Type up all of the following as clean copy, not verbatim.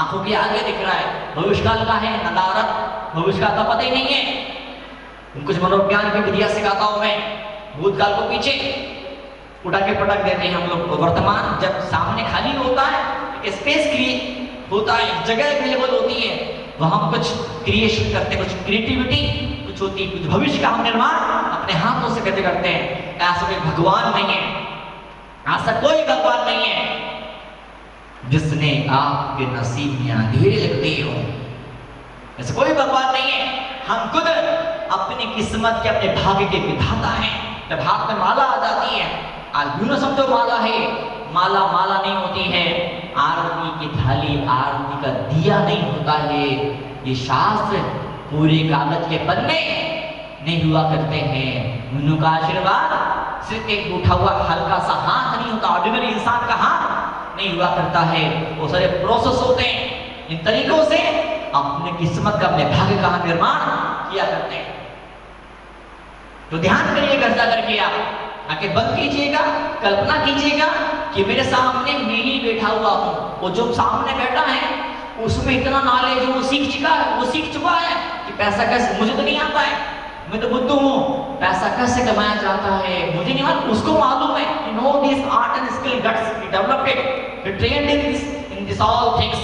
आंखों के आगे दिख रहा है, भविष्यकाल का है, नदारत, भविष्यकाल का पता ही नहीं है। कुछ मनोविज्ञान की विधियां सिखाता हूं मैं, भूतकाल को पीछे उठा के पटक देते हैं हम लोग। वर्तमान जब सामने खाली होता है, एक स्पेस क्रिएट होता है, एक जगह अवेलेबल होती है, वहां हम कुछ क्रिएशन करते हैं, कुछ क्रिएटिविटी कुछ होती है, कुछ भविष्य का हम निर्माण अपने हाथों से करते हैं। ऐसा कोई भगवान नहीं है, ऐसा कोई भगवान नहीं है जिसने आपके नसीब में अंधेरे लगते हो, ऐसा कोई भगवान नहीं है। हम खुद अपनी किस्मत के, अपने भाग्य के विधाता हैं। जब हाथ में माला आ जाती है, आज यूं समझो माला है, माला माला नहीं होती है, आरती की थाली आरती का दिया नहीं होता है। ये शास्त्र पूरे कागज के पन्ने नहीं हुआ करते हैं। मुनु का आशीर्वाद सिर्फ एक उठा हुआ हल्का सा हाथ नहीं होता, ऑर्डिनरी इंसान का हाथ नहीं हुआ करता है। वो सारे प्रोसेस होते हैं, इन तरीकों से अपने किस्मत का, अपने भाग्य का निर्माण किया करते हैं। तो ध्यान करिए, घर जाकर के आप आके बंद कीजिएगा, कल्पना कीजिएगा कि मेरे सामने मैं ही बैठा हुआ हूँ। वो जो सामने बैठा है उसमें इतना नॉलेज वो सीख चुका है कि पैसा कैसे, मुझे तो नहीं आता है, मैं तो बुद्धू हूँ, पैसा कैसे कमाया जाता है मुझे नहीं मालूम, उसको मालूम है। You know this art and skill guts, he developed it, he trained in this all things,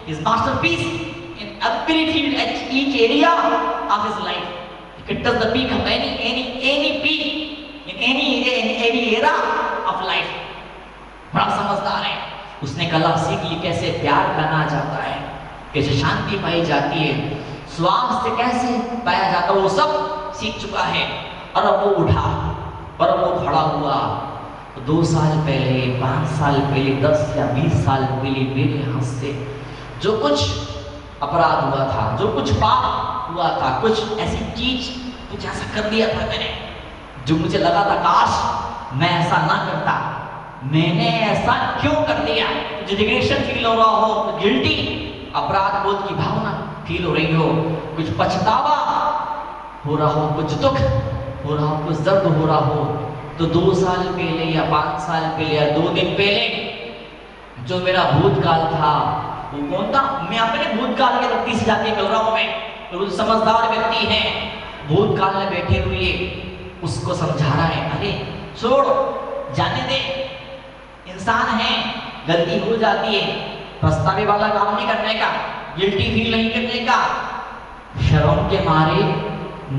his masterpiece in every field, at each area of his life. He could touch the peak of any peak in any era of life. बड़ा समझदार है, उसने कला सीख ली, कैसे प्यार करना जाता है, कैसे शांति पाई जाती है, स्वास्थ्य कैसे पाया जाता है, वो सब सीख चुका है। और अब वो उठा और अब वो खड़ा हुआ। 2 साल पहले, 5 साल पहले, 10 या 20 साल पहले मेरे हाथ से जो कुछ अपराध हुआ था, जो कुछ पाप हुआ था, कुछ ऐसी चीज, कुछ ऐसा कर दिया था मैंने जो मुझे लगा था काश मैं ऐसा ना करता, मैंने ऐसा क्यों कर दिया। जो रिग्रेशन फील हो रहा हो, गिल्टी, अपराध बोध की भावना फील हो रही हो, कुछ पछतावा हो रहा हो, कुछ दुख हो रहा हो, कुछ दर्द हो रहा हो, तो 2 साल पहले या 5 साल पहले या 2 दिन पहले जो मेरा भूतकाल था वो कौन था। मैं अपने भूतकाल के व्यक्ति से जाके मिल रहा हूं। मैं तो समझदार व्यक्ति है, भूतकाल में बैठे हुए उसको समझा रहा है, अरे छोड़, जाने दे, इंसान है, गलती हो जाती है, पछतावे वाला काम नहीं करने का, गिल्टी फील नहीं करने का, शर्म के मारे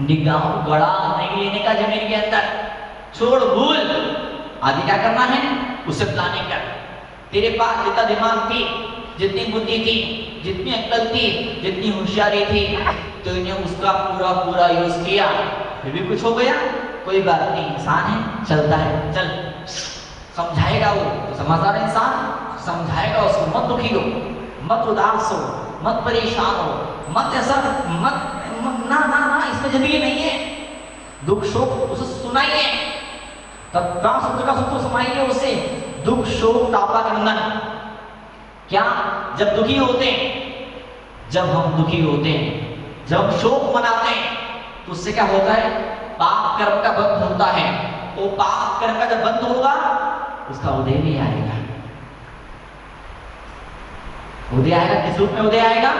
निगाह गड़ा नहीं लेने का जमीन के अंदर, छोड़, भूल। आगे क्या करना है, उसे प्लानिंग कर। तेरे पास जितना दिमाग थी, जितनी बुद्धि थी, जितनी अक्ल थी, जितनी होशियारी थी, तो इन्हें उसका पूरा पूरा यूज किया, फिर भी कुछ हो गया, कोई बात नहीं, इंसान है, चलता है, चल। समझाएगा वो तो समझदार इंसान समझाएगा उसको, मत दुखी हो, मत उदास हो, मत परेशान हो, मत ऐसा मत ना ना ना, इसमें जिंदगी नहीं है। दुख शोक उसे सुनाइए, तत्काल सुख का सुख सुनाइए उसे। दुख शोक तापा क्रंदन, क्या जब दुखी होते हैं, जब हम दुखी होते हैं, जब शोक मनाते हैं, तो उससे क्या होता है, पाप कर्म का बंध होता है। वो पाप कर्म का जब बंद होगा उसका उदय नहीं आएगा। उदय आएगा किस रूप में उदय आएगा,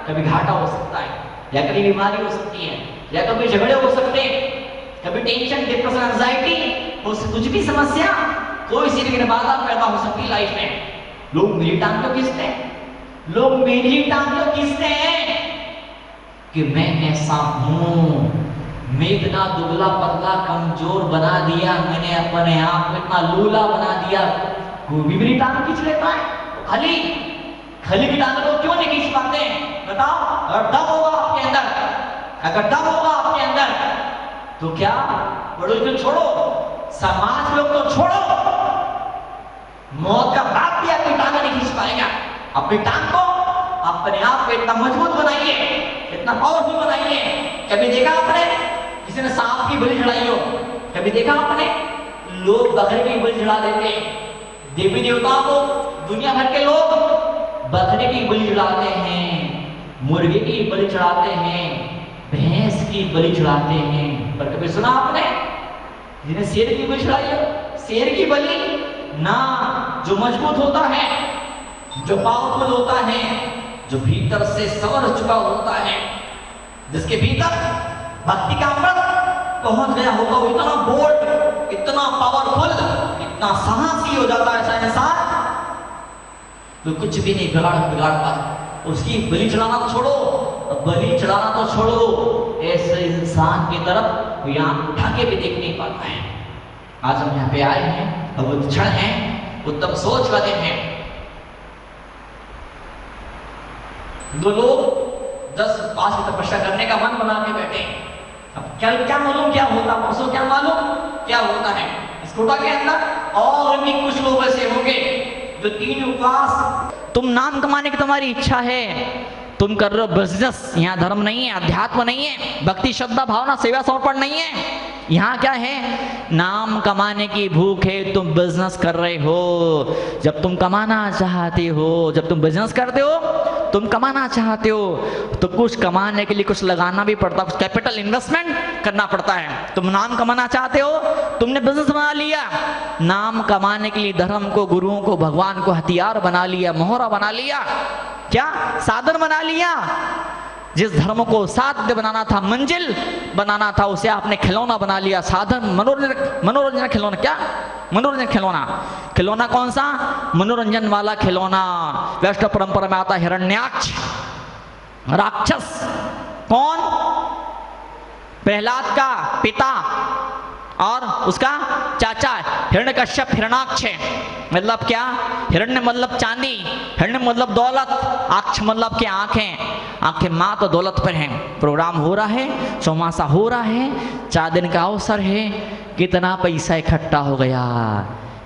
कभी घाटा हो सकता है, या कभी बीमारी हो सकती है, या कभी झगड़े हो सकते हैं, कभी टेंशन, डिप्रेशन, एंजाइटी, कुछ भी समस्या, कोई सी भी बाधा पैदा हो सकती है लाइफ में। लोग मेरी टांग क्यों खींचते हैं, लोग मेरी टांग क्यों खींचते हैं कि मैं ऐसा हूं, मैं इतना दुबला पतला कमजोर बना दिया मैंने अपने आप को, इतना लूला बना दिया, कोई भी मेरी टांग खींच लेता है। खाली खाली की टांग लोग क्यों नहीं खींच पाते हैं, बताओ। अगर दम होगा आपके अंदर, अगर दम होगा आपके अंदर, तो क्या बड़ों को छोड़ो, समाज लोग तो छोड़ो, मौत का बाप भी आपकी टांग नहीं खींच पाएगा। अपनी टांग को, अपने आप को इतना मजबूत बनाइए, इतना पावरफुल बनाइए। कभी देखा आपने किसी ने सांप की बलि चढ़ाई हो, कभी देखा आपने लोग बकरे की बलि चढ़ा देते हैं, देवी देवताओं को दुनिया भर के लोग बकरे की बलि चढ़ाते हैं, मुर्गे की बलि चढ़ाते हैं, भैंस की बलि चढ़ाते हैं, पर कभी सुना आपने जिन्हें शेर की बलि चढ़ाई हो? शेर की बलि ना, जो मजबूत होता है, जो पावरफुल होता है, जो भीतर से सवर चुका होता है, जिसके भीतर भक्ति का अमृत पहुंच गया होगा, वो इतना बोल्ड, इतना पावरफुल, इतना साहसी हो जाता है ऐसा इंसान तो कुछ भी नहीं बिगाड़ पाता। उसकी बलि चढ़ाना तो छोड़ो, बलि चढ़ाना तो छोड़ो, ऐसे इंसान की तरफ यहाँ उठा के भी देख नहीं पाता है। आज हम यहाँ पे आए हैं, अब क्षण है, उत्तम सोच वाले हैं। दो लोग 10-5 की तपस्या करने का मन बना के बैठे। अब क्या मालूम क्या होता, परसों क्या मालूम क्या होता है इस कोटा के अंदर। और भी कुछ लोग ऐसे होंगे जो 3 उपवास, तुम नाम कमाने की तुम्हारी इच्छा है, तुम कर रहे हो बिजनेस, यहाँ धर्म नहीं है, अध्यात्म नहीं है, भक्ति श्रद्धा भावना सेवा समर्पण नहीं है। यहाँ क्या है, नाम कमाने की भूख है, तुम बिजनेस कर रहे हो। जब तुम कमाना चाहते हो, जब तुम बिजनेस करते हो, तुम कमाना चाहते हो तो कुछ कमाने के लिए कुछ लगाना भी पड़ता है, कुछ कैपिटल इन्वेस्टमेंट करना पड़ता है। तुम नाम कमाना चाहते हो, तुमने बिजनेस बना लिया, नाम कमाने के लिए धर्म को, गुरुओं को, भगवान को हथियार बना लिया, मोहरा बना लिया, क्या साधन बना लिया। जिस धर्म को साध्य बनाना था, मंजिल बनाना था, उसे आपने खिलौना बना लिया, साधन, मनोरंजन खिलौना। क्या मनोरंजन खिलौना? खिलौना कौन सा? मनोरंजन वाला खिलौना। वैष्णव परंपरा में आता हिरण्याक्ष राक्षस। कौन? प्रहलाद का पिता और उसका चाचा हिरण्यकश्यप हिरण्याक्ष है। मतलब क्या? हिरण्य मतलब चांदी, हिरण्य मतलब दौलत, आक्ष मतलब की आंखें, आंखें माँ तो दौलत पर हैं। प्रोग्राम हो रहा है, चौमासा हो रहा है, 4 दिन का अवसर है, कितना पैसा इकट्ठा हो गया,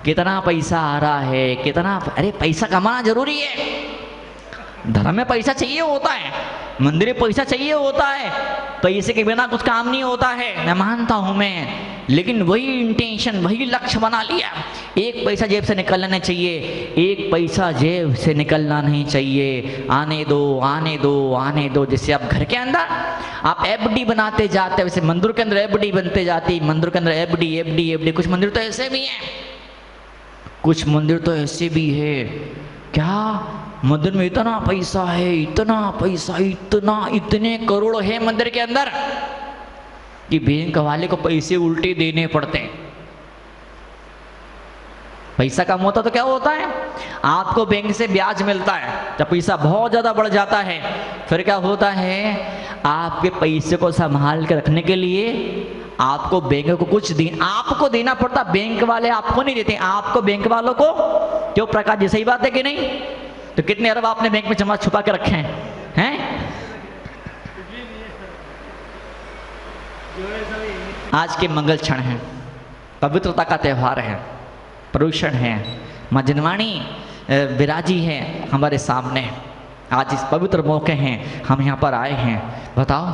कितना पैसा आ रहा है, कितना, अरे पैसा कमाना जरूरी है, धर्म में पैसा चाहिए होता है, मंदिर में पैसा चाहिए होता है, पैसे के बिना कुछ काम नहीं होता है, मैं मानता हूं मैं। लेकिन वही इंटेंशन, वही लक्ष्य बना लिया, एक पैसा जेब से निकलना चाहिए, एक पैसा जेब से निकलना नहीं चाहिए। आने दो, आने दो, आने दो। जैसे आप घर के अंदर आप एफडी बनाते जाते हैं, वैसे मंदिर के अंदर एफडी बनते जाती, मंदिर के अंदर एफडी एफडी एफडी। कुछ मंदिर तो ऐसे भी हैं, कुछ मंदिर तो ऐसे भी है, क्या मंदिर में इतना पैसा है, इतना पैसा, इतने करोड़ है मंदिर के अंदर कि बैंक वाले को पैसे उल्टे देने पड़ते हैं। पैसा कम होता तो क्या होता है, आपको बैंक से ब्याज मिलता है। जब पैसा बहुत ज्यादा बढ़ जाता है फिर क्या होता है, आपके पैसे को संभाल के रखने के लिए आपको बैंक को कुछ आपको देना पड़ता, बैंक वाले आपको नहीं देते, आपको बैंक वालों को। क्यों प्रकाश जी, सही बात है कि नहीं? तो कितने अरब आपने बैंक में जमा छुपा के रखे हैं? आज के मंगल क्षण है, पवित्रता का त्यौहार है, प्रदूषण है, माँ जनवाणी विराजी है हमारे सामने। आज इस पवित्र मौके हैं, हम यहाँ पर आए हैं। बताओ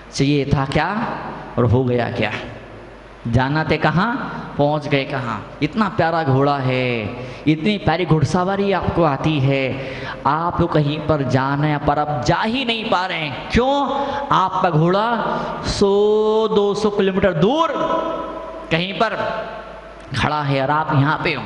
चाहिए था क्या और हो गया क्या? जाना थे कहाँ, पहुँच गए कहाँ? इतना प्यारा घोड़ा है, इतनी प्यारी घुड़सवारी आपको आती है, आप तो कहीं पर जाना है पर अब जा ही नहीं पा रहे हैं। क्यों? आपका घोड़ा 100-200 किलोमीटर दूर कहीं पर खड़ा है और आप यहाँ पे हो।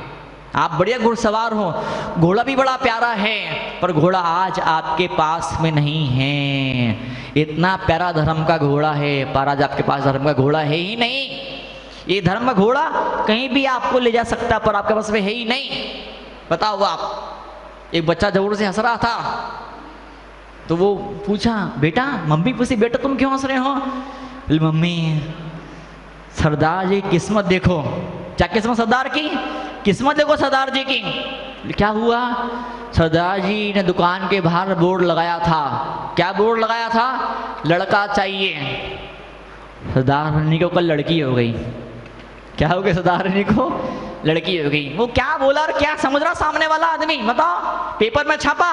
आप बढ़िया घुड़सवार हो, घोड़ा भी बड़ा प्यारा है, पर घोड़ा आज आपके पास में नहीं है। इतना प्यारा धर्म का घोड़ा है, पर आज आपके पास धर्म का घोड़ा है ही नहीं। ये धर्म का घोड़ा कहीं भी आपको ले जा सकता, पर आपके पास में है ही नहीं। बताओ आप, एक बच्चा जोर से हंस रहा था तो वो पूछा, बेटा, मम्मी पूछी, बेटा तुम क्यों हंस रहे हो? मम्मी, सरदार जी किस्मत देखो। क्या किस्मत सरदार की? किस्मत देखो सरदार जी की। क्या हुआ? सरदार जी ने दुकान के बाहर बोर्ड लगाया था। क्या बोर्ड लगाया था? लड़का चाहिए। सरदार रानी को कल लड़की हो गई। क्या हो गया? सरदार रानी को लड़की हो गई। वो क्या बोला और क्या समझ रहा सामने वाला आदमी? बताओ। पेपर में छापा,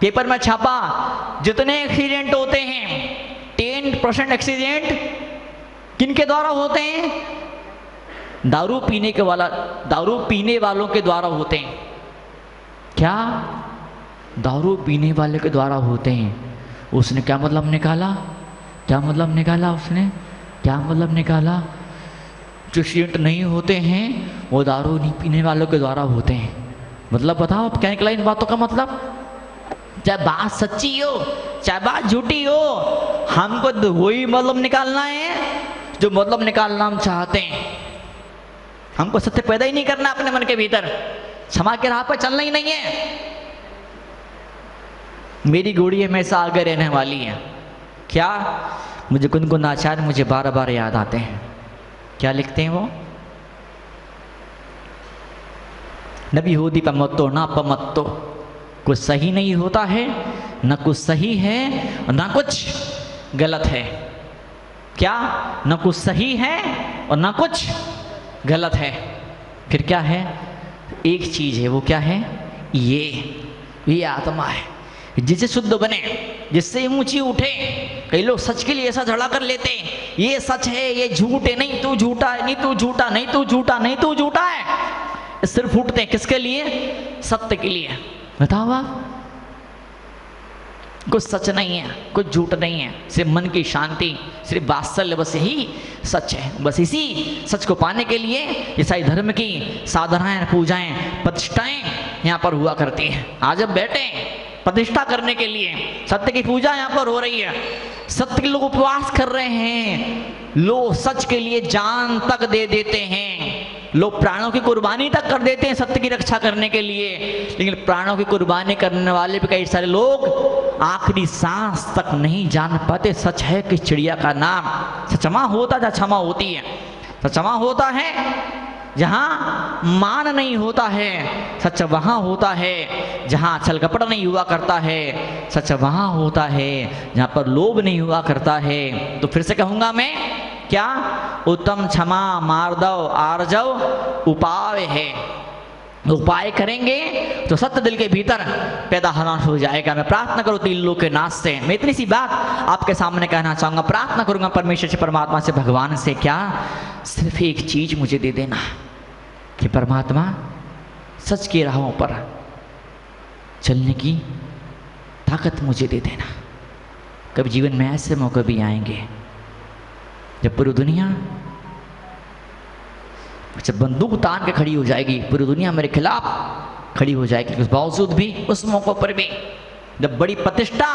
पेपर में छापा, जितने एक्सीडेंट होते हैं 10% एक्सीडेंट किनके द्वारा होते हैं? दारू पीने वालों के द्वारा होते हैं। क्या? दारू पीने वाले के द्वारा होते हैं। उसने क्या मतलब निकाला? क्या मतलब निकाला उसने? क्या मतलब निकाला? जो एक्सीडेंट नहीं होते हैं वो दारू नहीं पीने वालों के द्वारा होते हैं। मतलब बताओ क्या निकला इन बातों का मतलब? चाहे बात सच्ची हो चाहे बात झूठी हो, हमको तो वही मतलब निकालना है जो मतलब निकालना हम चाहते हैं। हमको सत्य पैदा ही नहीं करना अपने मन के भीतर, क्षमा के राह पर चलना ही नहीं है। मेरी घोड़ी हमेशा आगे रहने वाली है। क्या? मुझे गुनगुन आचार्य मुझे बार बार याद आते हैं। क्या लिखते हैं वो? नबी होदी पमत्तो ना पमत्तो, कुछ सही नहीं होता है, न कुछ सही है और न कुछ गलत है। क्या? न कुछ सही है और न कुछ गलत है। फिर क्या है? एक चीज है, वो क्या है? ये आत्मा है, जिससे शुद्ध बने, जिससे ऊंची उठे। कई लोग सच के लिए ऐसा झगड़ा कर लेते हैं, ये सच है ये झूठ है, नहीं तू झूठा है, नहीं तू झूठा, नहीं तू झूठा, नहीं तू झूठा है। सिर्फ उठते हैं किसके लिए? सत्य के लिए। बताओ आप, कुछ सच नहीं है, कुछ झूठ नहीं है, सिर्फ मन की शांति, सिर्फ वात्सल्य, बस यही सच है। बस इसी सच को पाने के लिए ईसाई धर्म की साधनाएं, पूजाएं, प्रतिष्ठाएं यहाँ पर हुआ करती हैं। आज अब बैठे प्रतिष्ठा करने के लिए, सत्य की पूजा यहाँ पर हो रही है, सत्य के लोग उपवास कर रहे हैं, लोग सच के लिए जान तक दे देते हैं, लोग प्राणों की कुर्बानी तक कर देते हैं सत्य की रक्षा करने के लिए। लेकिन प्राणों की कुर्बानी करने वाले भी कई सारे लोग आखिरी सांस तक नहीं जान पाते सच है कि चिड़िया का नाम सचमा होता जहाँ क्षमा होती है, सचमा होता है जहाँ मान नहीं होता है, सच वहाँ होता है जहाँ छल कपट नहीं हुआ करता है, सच वहाँ होता है जहाँ पर लोभ नहीं हुआ करता है। तो फिर से कहूँगा मैं, क्या? उत्तम क्षमा मार्दव आर्जव उपाय है। उपाय करेंगे तो सत्य दिल के भीतर पैदा होना हो जाएगा। मैं प्रार्थना करूँ तीन लोग के नाश से, मैं इतनी सी बात आपके सामने कहना चाहूँगा। प्रार्थना करूँगा परमेश्वर से, परमात्मा से, भगवान से, क्या? सिर्फ एक चीज मुझे दे देना कि परमात्मा सच की राहों पर चलने की ताकत मुझे दे देना। कभी जीवन में ऐसे मौके भी आएंगे जब पूरी दुनिया जब बंदूक तान के खड़ी हो जाएगी, पूरी दुनिया मेरे खिलाफ खड़ी हो जाएगी। उस बावजूद भी, उस मौके पर भी, जब बड़ी प्रतिष्ठा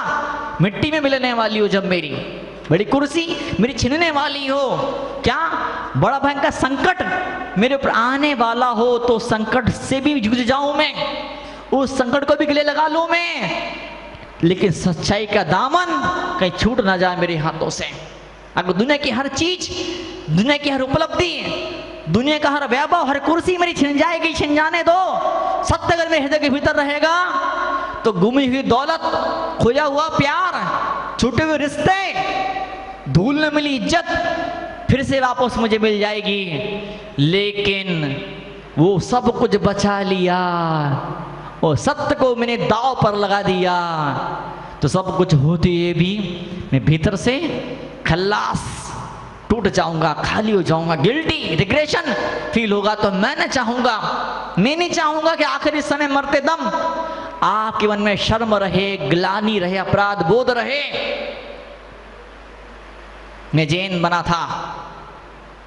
मिट्टी में मिलने वाली हो, जब मेरी बड़ी कुर्सी मेरी छीनने वाली हो, क्या बड़ा भयंकर संकट मेरे ऊपर आने वाला हो, तो संकट से भी जूझ जाऊं मैं, उस संकट को भी गले लगा लूं मैं, लेकिन सच्चाई का दामन कहीं छूट ना जाए मेरे हाथों से। अगर दुनिया की हर चीज, दुनिया की हर उपलब्धि, दुनिया का हर वैभव, हर कुर्सी मेरी छिन जाएगी, छिन जाने दो। सत्य अगर मेरे हृदय के भीतर रहेगा तो गुमी हुई दौलत, खोया हुआ प्यार, छूटे हुए रिश्ते, धूल में मिली इज्जत फिर से वापस मुझे मिल जाएगी। लेकिन वो सब कुछ बचा लिया और सत्य को मैंने दांव पर लगा दिया, तो सब कुछ होते हुए भी मैं भीतर से खल्लास, टूट जाऊंगा, खाली हो जाऊंगा, गिल्टी, रिग्रेशन फील होगा। तो मैं नहीं चाहूंगा कि आखिरी समय मरते दम आपके मन में शर्म रहे, ग्लानि रहे, अपराध बोध रहे। मैं जैन बना था,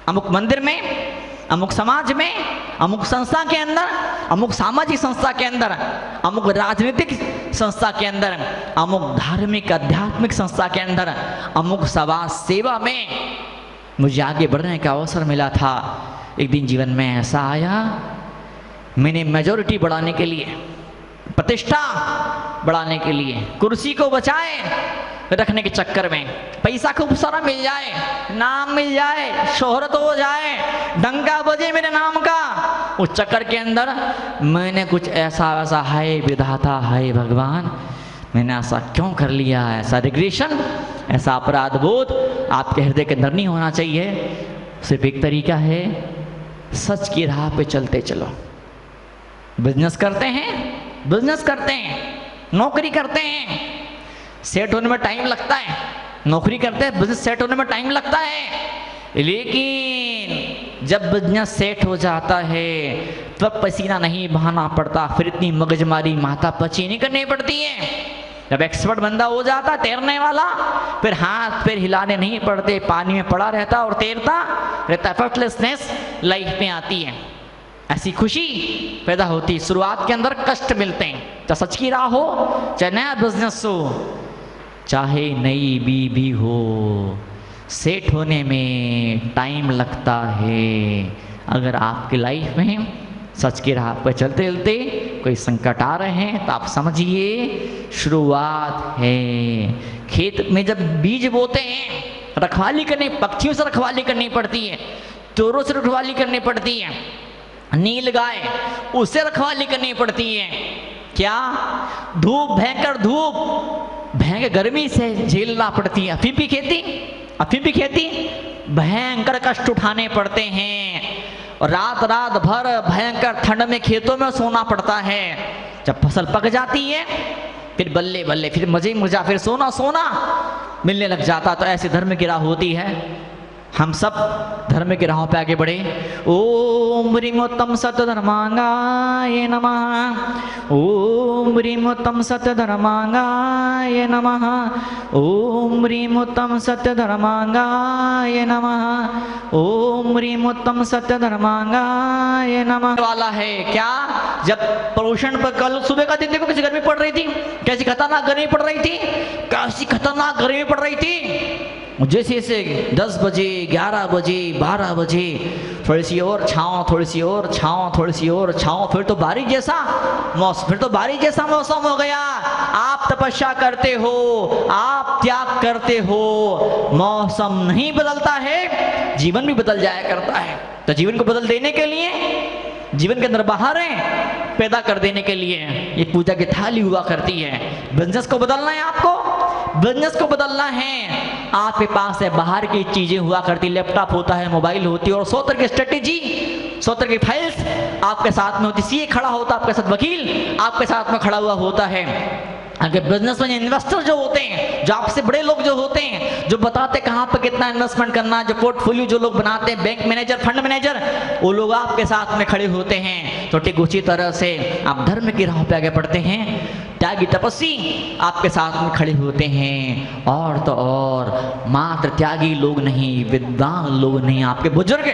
अमुक मंदिर में, अमुक समाज में, अमुक संस्था के अंदर, अमुक सामाजिक संस्था के अंदर, अमुक राजनीतिक संस्था के अंदर, अमुक धार्मिक आध्यात्मिक संस्था के अंदर, अमुक समाज सेवा में मुझे आगे बढ़ने का अवसर मिला था। एक दिन जीवन में ऐसा आया, मैंने मेजॉरिटी बढ़ाने के लिए, प्रतिष्ठा बढ़ाने के लिए, कुर्सी को बचाए रखने के चक्कर में, पैसा खूब सारा मिल जाए, नाम मिल जाए, शोहरत हो जाए, डंका बजे मेरे नाम का, उस चक्कर के अंदर मैंने कुछ ऐसा वैसा, हाय विधाता, हाय भगवान, मैंने ऐसा क्यों कर लिया, ऐसा रिग्रेशन, ऐसा अपराध बोध आपके हृदय के अंदर नहीं होना चाहिए। सिर्फ एक तरीका है, सच की राह पे चलते चलो। बिजनेस करते हैं, नौकरी करते हैं, सेट होने में टाइम लगता है, नौकरी करते हैं, बिजनेस सेट होने में टाइम लगता है, लेकिन जब बिजनेस सेट हो जाता है तब पसीना नहीं बहाना पड़ता, फिर इतनी मगजमारी माथा पची नहीं करनी पड़ती है। जब एक्सपर्ट बंदा हो जाता तैरने वाला, फिर हाथ पैर हिलाने नहीं पड़ते, पानी में पड़ा रहता और तैरता रहता, एफर्टलेसनेस लाइफ में आती है। ऐसी खुशी पैदा होती। शुरुआत के अंदर कष्ट मिलते हैं, चाहे सच की राह हो, चाहे नया बिजनेस हो, चाहे नई बीवी हो, सेट होने में टाइम लगता है। अगर आपकी लाइफ में सच की राह पर चलते चलते कोई संकट आ रहे हैं तो आप समझिए शुरुआत है। खेत में जब बीज बोते हैं, रखवाली करनी, पक्षियों से रखवाली करनी पड़ती है, चोरों से रखवाली करनी पड़ती है, नील गाय उससे रखवाली करनी पड़ती है। क्या धूप, भयंकर धूप, भयंकर गर्मी से झेलना पड़ती है। अफीम की खेती भयंकर कष्ट उठाने पड़ते हैं, और रात रात भर भयंकर ठंड में खेतों में सोना पड़ता है। जब फसल पक जाती है फिर बल्ले बल्ले फिर मजे मजा, फिर सोना सोना मिलने लग जाता। तो ऐसी धर्म की राह होती है। हम सब धर्म की राहों पे आगे बढ़े। ओम ह्रीं उत्तम सत्यधर्मांगाय नमः। ओम ह्रीं उत्तम सत्यधर्मांगाय नमः। ओम ह्रीं उत्तम सत्यधर्मांगाय नमः। ओम ह्रीं उत्तम सत्यधर्मांगाय नमः। वाला है क्या, जब प्रदूषण पर कल सुबह का दिन देखो कैसी गर्मी पड़ रही थी, कैसी खतरनाक गर्मी पड़ रही थी, कैसी खतरनाक गर्मी पड़ रही थी। जैसे जैसे 10 बजे, 11 बजे, 12 बजे, थोड़ी सी और छाँव, थोड़ी सी और छाँव, थोड़ी सी और छाँव, फिर तो बारिश जैसा मौसम, फिर तो बारिश जैसा मौसम हो गया। आप तपस्या करते हो, आप त्याग करते हो, मौसम नहीं बदलता है, जीवन भी बदल जाया करता है। तो जीवन को बदल देने के लिए, जीवन के अंदर बहारें पैदा कर देने के लिए ये पूजा की थाली हुआ करती है। बिजनेस को बदलना है आपको, बिजनेस को बदलना है। आपके पास है बाहर की चीजें हुआ करती, लैपटॉप होता है, मोबाइल होती है, और 100 तरह की स्ट्रेटेजी, 100 तरह की फाइल्स आपके साथ में होती। सीए खड़ा होता आपके साथ, वकील आपके साथ में खड़ा हुआ होता है। अगर बिजनेस में इन्वेस्टर जो होते हैं, जो आपसे बड़े लोग जो होते हैं, जो बताते कहाँ पर कितना इन्वेस्टमेंट करना, जो पोर्टफोलियो जो लोग बनाते हैं, बैंक मैनेजर, फंड मैनेजर, वो लोग आपके साथ में खड़े होते हैं। तो ठीक उसी तरह से आप धर्म की राह पे आगे बढ़ते हैं। त्यागी तपस्वी आपके साथ में खड़े होते हैं। और तो और मात्र त्यागी लोग नहीं, विद्वान लोग नहीं, आपके बुजुर्ग